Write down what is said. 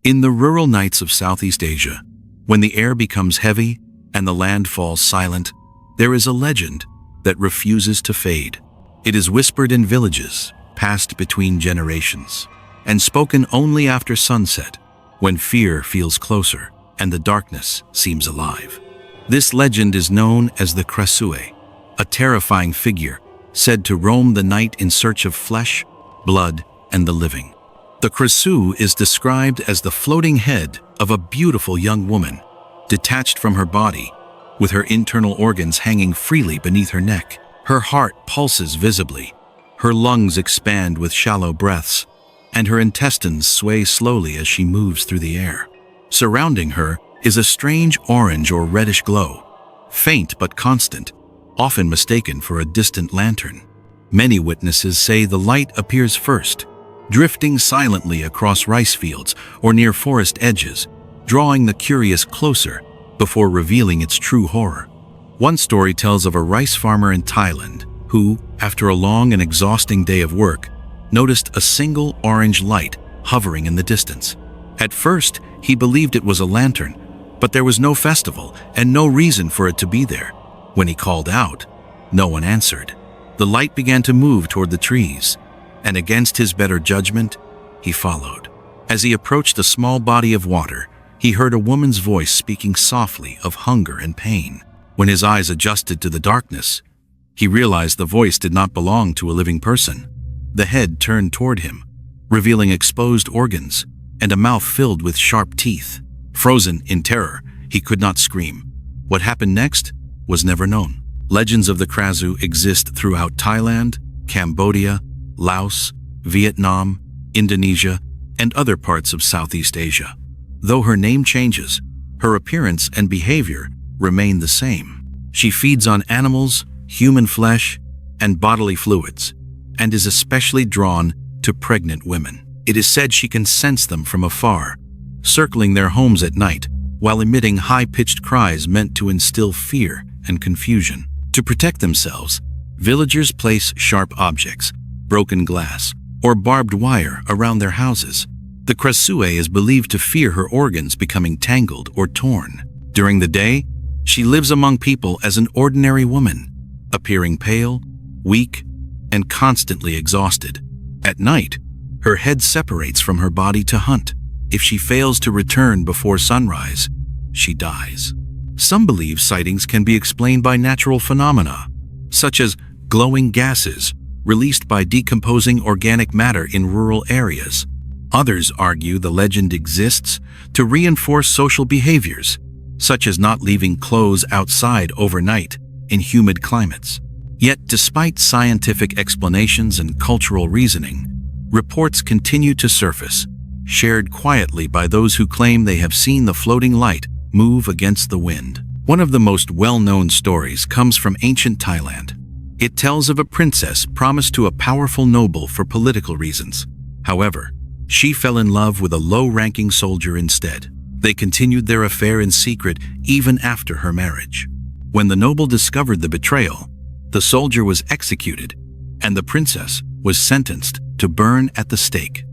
In the rural nights of Southeast Asia, when the air becomes heavy and the land falls silent, there is a legend that refuses to fade. It is whispered in villages, passed between generations, and spoken only after sunset, when fear feels closer and the darkness seems alive. This legend is known as the Krasue, a terrifying figure said to roam the night in search of flesh, blood, and the living. The Krasue is described as the floating head of a beautiful young woman, detached from her body, with her internal organs hanging freely beneath her neck. Her heart pulses visibly, her lungs expand with shallow breaths, and her intestines sway slowly as she moves through the air. Surrounding her is a strange orange or reddish glow, faint but constant, often mistaken for a distant lantern. Many witnesses say the light appears first, drifting silently across rice fields or near forest edges, drawing the curious closer before revealing its true horror. One story tells of a rice farmer in Thailand who, after a long and exhausting day of work, noticed a single orange light hovering in the distance. At first, he believed it was a lantern, but there was no festival and no reason for it to be there. When he called out, no one answered. The light began to move toward the trees, and against his better judgment, he followed. As he approached a small body of water, he heard a woman's voice speaking softly of hunger and pain. When his eyes adjusted to the darkness, he realized the voice did not belong to a living person. The head turned toward him, revealing exposed organs and a mouth filled with sharp teeth. Frozen in terror, he could not scream. What happened next was never known. Legends of the Krasue exist throughout Thailand, Cambodia, Laos, Vietnam, Indonesia, and other parts of Southeast Asia. Though her name changes, her appearance and behavior remain the same. She feeds on animals, human flesh, and bodily fluids, and is especially drawn to pregnant women. It is said she can sense them from afar, circling their homes at night while emitting high-pitched cries meant to instill fear and confusion. To protect themselves, villagers place sharp objects, broken glass, or barbed wire around their houses. The Krasue is believed to fear her organs becoming tangled or torn. During the day, she lives among people as an ordinary woman, appearing pale, weak, and constantly exhausted. At night, her head separates from her body to hunt. If she fails to return before sunrise, she dies. Some believe sightings can be explained by natural phenomena, such as glowing gases released by decomposing organic matter in rural areas. Others argue the legend exists to reinforce social behaviors, such as not leaving clothes outside overnight in humid climates. Yet, despite scientific explanations and cultural reasoning, reports continue to surface, shared quietly by those who claim they have seen the floating light move against the wind. One of the most well-known stories comes from ancient Thailand. It tells of a princess promised to a powerful noble for political reasons. However, she fell in love with a low-ranking soldier instead. They continued their affair in secret even after her marriage. When the noble discovered the betrayal, the soldier was executed, and the princess was sentenced to burn at the stake.